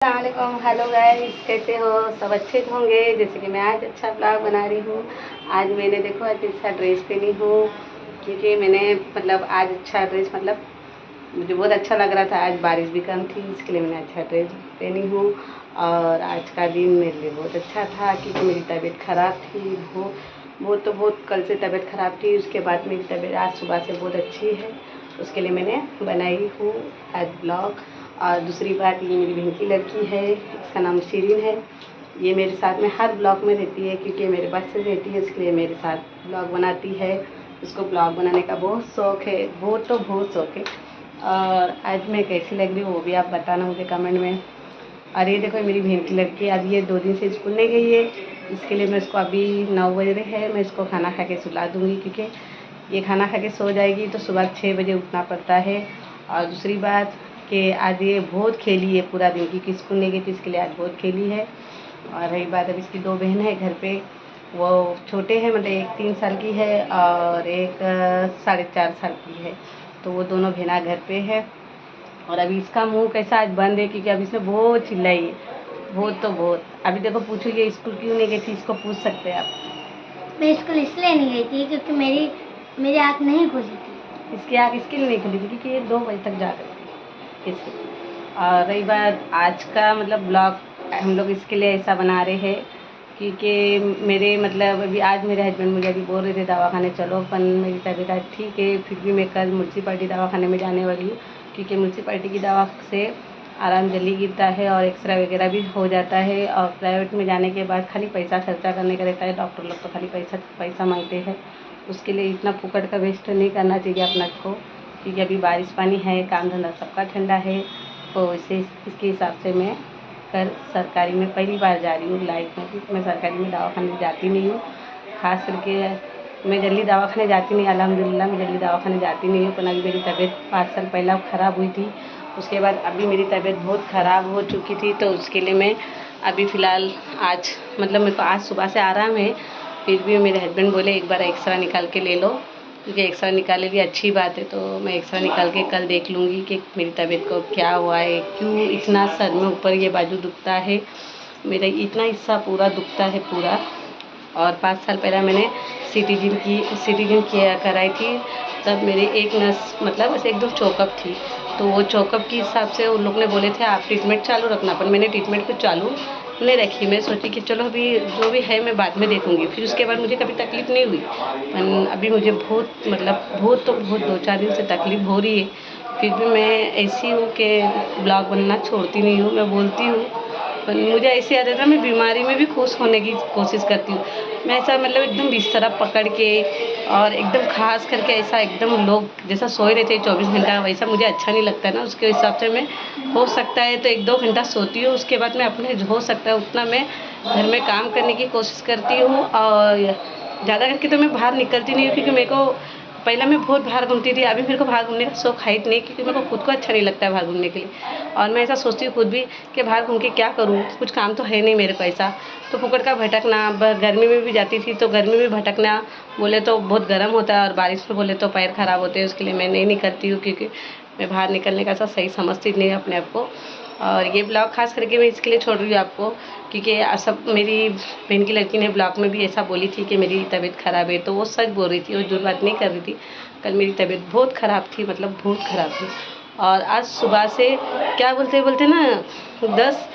अस्सलामुअलैकुम। Hello guys, कैसे हो? सब अच्छे होंगे। जैसे कि मैं आज अच्छा ब्लॉग बना रही हूँ। आज मैंने देखो आज अच्छा ड्रेस पहनी हूँ, क्योंकि मैंने आज अच्छा ड्रेस मुझे बहुत अच्छा लग रहा था। आज बारिश भी कम थी, इसके लिए मैंने अच्छा ड्रेस पहनी हूँ। और आज का दिन मेरे लिए बहुत अच्छा था, क्योंकि मेरी तबीयत ख़राब थी। बहुत कल से तबीयत ख़राब थी। उसके बाद मेरी तबीयत आज सुबह से बहुत अच्छी है। उसके लिए मैंने बनाई हूँ आज ब्लॉग। और दूसरी बात, ये मेरी बहन की लड़की है, इसका नाम शिरीन है। ये मेरे साथ में हर ब्लॉग में रहती है, क्योंकि मेरे पास से रहती है, इसके लिए मेरे साथ ब्लॉग बनाती है। उसको ब्लॉग बनाने का बहुत शौक़ है, बहुत शौक़ है। और आज मैं कैसी लग रही हूँ वो भी आप बताना मुझे कमेंट में। और ये देखो मेरी बहन की लड़की, अब ये 2 दिन से स्कूल नहीं गई है। इसके लिए मैं इसको अभी 9 बज रहे हैं, मैं इसको खाना खा के सुला दूँगी, क्योंकि ये खाना खा के सो जाएगी तो सुबह 6 बजे उठना पड़ता है। और दूसरी बात कि आज ये बहुत खेली है पूरा दिन, क्योंकि स्कूल नहीं गई थी, इसके लिए आज बहुत खेली है। और रही बात, अब इसकी 2 बहन है घर पे, वो छोटे हैं, मतलब एक 3 साल की है और एक 4.5 साल की है। तो वो दोनों बहना घर पे है। और अभी इसका मुंह कैसा आज बंद है, क्योंकि अभी इसने बहुत चिल्लाई है, बहुत। अभी देखो, पूछो ये स्कूल क्यों नहीं गई थी, इसको पूछ सकते हैं आप। मैं स्कूल इसलिए नहीं गई थी क्योंकि मेरी आँख नहीं खुली थी। इसकी आँख इसके लिए नहीं खुली थी क्योंकि ये 2 बजे तक जा रही थी इसलिए। और रही बात आज का ब्लॉग, हम लोग इसके लिए ऐसा बना रहे हैं क्योंकि मेरे अभी आज मेरे हस्बैंड मुझे अभी बोल रहे थे दवाखाने चलो, पर मेरी तबीयत आज ठीक है। फिर भी मैं कल म्यूनसिपाल्टी दवाखाने में जाने वाली हूँ, क्योंकि म्यूनसिपाल्टी की दवा से आराम जल्दी गिरता है और एक्सरे वगैरह भी हो जाता है। और प्राइवेट में जाने के बाद खाली पैसा खर्चा करने का रहता है। डॉक्टर लोग तो खाली पैसा मांगते हैं। उसके लिए इतना फुकट का वेस्ट नहीं करना चाहिए अपना को, क्योंकि अभी बारिश पानी है, काम धंधा सबका ठंडा है। तो इसके हिसाब से मैं कल सरकारी में पहली बार जा रही हूँ लाइफ में, क्योंकि मैं सरकारी में दवाखाने जाती नहीं हूँ। ख़ास करके मैं जल्दी दवाखाने जाती नहीं, अल्हम्दुलिल्लाह मैं जल्दी दवाखाने जाती नहीं हूँ। पर अभी मेरी तबीयत 5 साल पहले ख़राब हुई थी, उसके बाद अभी मेरी तबीयत बहुत ख़राब हो चुकी थी। तो उसके लिए मैं अभी फ़िलहाल आज मेरे को आज सुबह से आराम है। फिर भी मेरे हस्बैंड बोले एक बार एक्सरा निकाल के ले लो, क्योंकि एक्सरा निकाले लिए अच्छी बात है। तो मैं एक्सरा निकाल के कल देख लूँगी कि मेरी तबीयत को क्या हुआ है, क्यों इतना सर में ऊपर ये बाजू दुखता है, मेरा इतना हिस्सा पूरा दुखता है पूरा। और 5 साल पहले मैंने सिटीजन किया कराई थी, तब मेरी एक नस ऐसे एकदम चौकअप थी। तो वो चौकअप के हिसाब से उन लोग ने बोले थे आप ट्रीटमेंट चालू रखना, पर मैंने ट्रीटमेंट को चालू नहीं रखी। मैं सोची कि चलो अभी जो भी है मैं बाद में देखूँगी। फिर उसके बाद मुझे कभी तकलीफ़ नहीं हुई, पर अभी मुझे बहुत 2-4 दिन से तकलीफ़ हो रही है। फिर भी मैं ऐसी हूँ कि ब्लॉग बनना छोड़ती नहीं हूँ, मैं बोलती हूँ। पर मुझे ऐसी आदत है, मैं बीमारी में भी खुश होने की कोशिश करती हूँ। मैं ऐसा एकदम बिस्तर पकड़ के और एकदम खास करके ऐसा एकदम लोग जैसा सोए रहते हैं 24 घंटा, वैसा मुझे अच्छा नहीं लगता है ना। उसके हिसाब से मैं हो सकता है तो 1-2 घंटा सोती हूँ। उसके बाद मैं अपने हो सकता है उतना मैं घर में काम करने की कोशिश करती हूँ। और ज़्यादा करके तो मैं बाहर निकलती नहीं हूँ, क्योंकि मेरे को पहले मैं बहुत बाहर घूमती थी। अभी मेरे को बाहर घूमने का शौक है नहीं, क्योंकि मेरे को खुद को अच्छा नहीं लगता है बाहर घूमने के लिए। और मैं ऐसा सोचती हूँ खुद भी कि बाहर घूम के क्या करूँ, कुछ काम तो है नहीं मेरे को ऐसा। तो फुकट का भटकना, गर्मी में भी जाती थी तो गर्मी में भटकना, बोले तो बहुत गर्म होता है, और बारिश में बोले तो पैर ख़राब होते हैं। उसके लिए मैं नहीं निकलती हूँ, क्योंकि मैं बाहर निकलने का ऐसा सही समझती नहीं अपने आप को। और ये ब्लॉग खास करके मैं इसके लिए छोड़ रही हूँ आपको, क्योंकि सब मेरी बहन की लड़की ने ब्लॉग में भी ऐसा बोली थी कि मेरी तबीयत ख़राब है, तो वो सच बोल रही थी, वो झूठ बात नहीं कर रही थी। कल मेरी तबीयत बहुत ख़राब थी, बहुत ख़राब थी। और आज सुबह से क्या बोलते ना, 10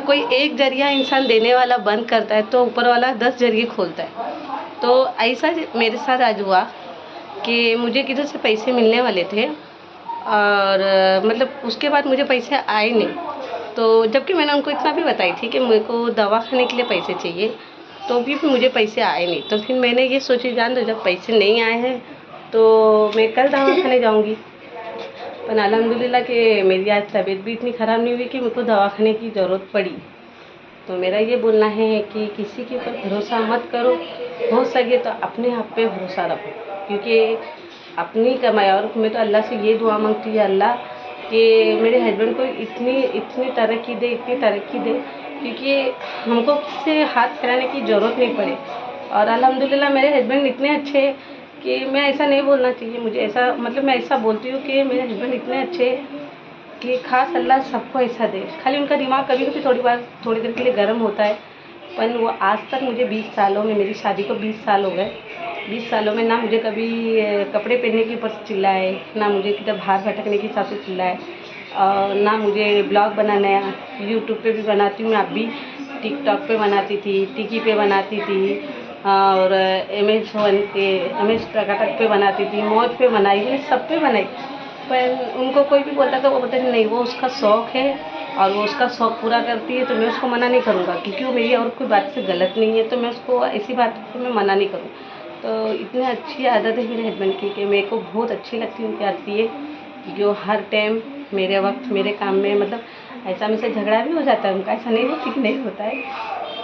कोई एक जरिया इंसान देने वाला बंद करता है तो ऊपर वाला 10 जरिए खोलता है। तो ऐसा मेरे साथ आज हुआ कि मुझे किधर से पैसे मिलने वाले थे, और उसके बाद मुझे पैसे आए नहीं। तो जबकि मैंने उनको इतना भी बताई थी कि मेरे को दवा खाने के लिए पैसे चाहिए, तो भी मुझे पैसे आए नहीं। तो फिर मैंने ये सोची, जान दो जब पैसे नहीं आए हैं तो मैं कल दवा खाने जाऊँगी। पर अल्हम्दुलिल्लाह कि मेरी आज तबीयत भी इतनी ख़राब नहीं हुई कि मेरे को दवा खाने की ज़रूरत पड़ी। तो मेरा ये बोलना है कि किसी के ऊपर भरोसा मत करो, हो सके तो अपने आप पे भरोसा रखो, क्योंकि अपनी कमाई। और मैं तो अल्लाह से ये दुआ मांगती हूँ, अल्लाह कि मेरे हस्बैंड को इतनी तरक्की दे, क्योंकि हमको किससे हाथ फैलाने की ज़रूरत नहीं पड़े। और अल्हम्दुलिल्लाह मेरे हस्बैंड इतने अच्छे हैं कि मैं ऐसा नहीं बोलना चाहिए, मुझे ऐसा मैं ऐसा बोलती हूँ कि मेरे हस्बैंड इतने अच्छे कि खास अल्लाह सबको ऐसा दे। खाली उनका दिमाग कभी कभी थोड़ी देर के लिए गर्म होता है, पर वो आज तक मुझे 20 सालों में, मेरी शादी को 20 साल हो गए, 20 सालों में ना मुझे कभी कपड़े पहनने के ऊपर चिल्लाए, ना मुझे किधर बाहर भटकने के हिसाब से चिल्लाए, और ना मुझे ब्लॉग बनाना है। यूट्यूब पे भी बनाती हूँ मैं, अब भी टिकटॉक पे बनाती थी, टिकी पे बनाती थी, और MS टकाटक पे बनाती थी, मौज पे बनाई, मैंने सब पे बनाई। पर उनको कोई भी बोलता तो वो बोलते थे नहीं, वो उसका शौक़ है और वो उसका शौक़ पूरा करती है, तो मैं उसको मना नहीं करूँगा, क्योंकि वो मेरी और कोई बात से गलत नहीं है, तो मैं उसको ऐसी बात को मैं मना नहीं करूँ। तो इतनी अच्छी आदत है मेरे हस्बैंड की कि मेरे को बहुत अच्छी लगती है उनकी आदत ये, जो हर टाइम मेरे वक्त मेरे काम में, मतलब ऐसा मुझसे झगड़ा भी हो जाता है उनका, ऐसा नहीं होती कि नहीं होता है,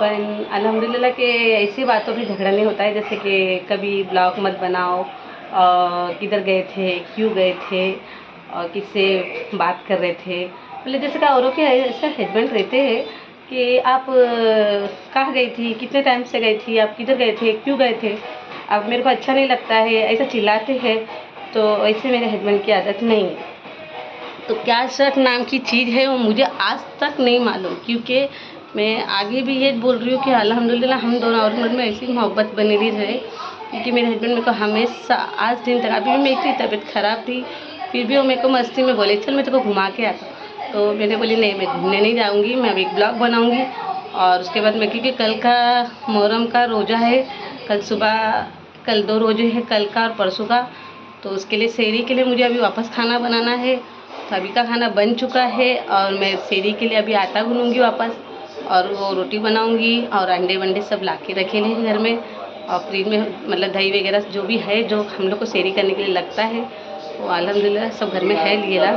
पर अल्हम्दुलिल्लाह कि ऐसी बातों पे झगड़ा नहीं होता है। जैसे कि कभी ब्लॉग मत बनाओ, किधर गए थे, क्यों गए थे, और किससे बात कर रहे थे, मतलब जैसे कि औरों के ऐसे हस्बैंड रहते हैं कि आप कहाँ गई थी, कितने टाइम से गई थी, आप किधर गए थे, क्यों गए थे, अब मेरे को अच्छा नहीं लगता है, ऐसा चिल्लाते हैं। तो ऐसे मेरे हस्बैंड की आदत नहीं है। तो क्या शक नाम की चीज़ है वो मुझे आज तक नहीं मालूम, क्योंकि मैं आगे भी ये बोल रही हूँ कि अल्हम्दुलिल्लाह हम दोनों औरत में ऐसी मोहब्बत बनी रही, क्योंकि मेरे हस्बैंड मेरे को हमेशा आज दिन तक, अभी भी मेरी तबीयत ख़राब थी, फिर भी वो मेरे को मस्ती में बोले चल मैं तेरे को घुमा के आता। तो मैंने बोली नहीं, मैं घूमने नहीं जाऊँगी, मैं अभी एक ब्लॉग बनाऊँगी, और उसके बाद मैं, क्योंकि कल का मुहर्रम का रोज़ा है, कल 2 रोजे हैं, कल का और परसों का, तो उसके लिए सेहरी के लिए मुझे अभी वापस खाना बनाना है। तो अभी का खाना बन चुका है और मैं सेहरी के लिए अभी आटा गूँथूँगी वापस, और वो रोटी बनाऊँगी, और अंडे वंडे सब ला के रखे हैं घर में, और फ्रिज में मतलब दही वगैरह जो भी है जो हम लोग को सेहरी करने के लिए लगता है, वो अल्हम्दुलिल्लाह सब घर में है लिएला।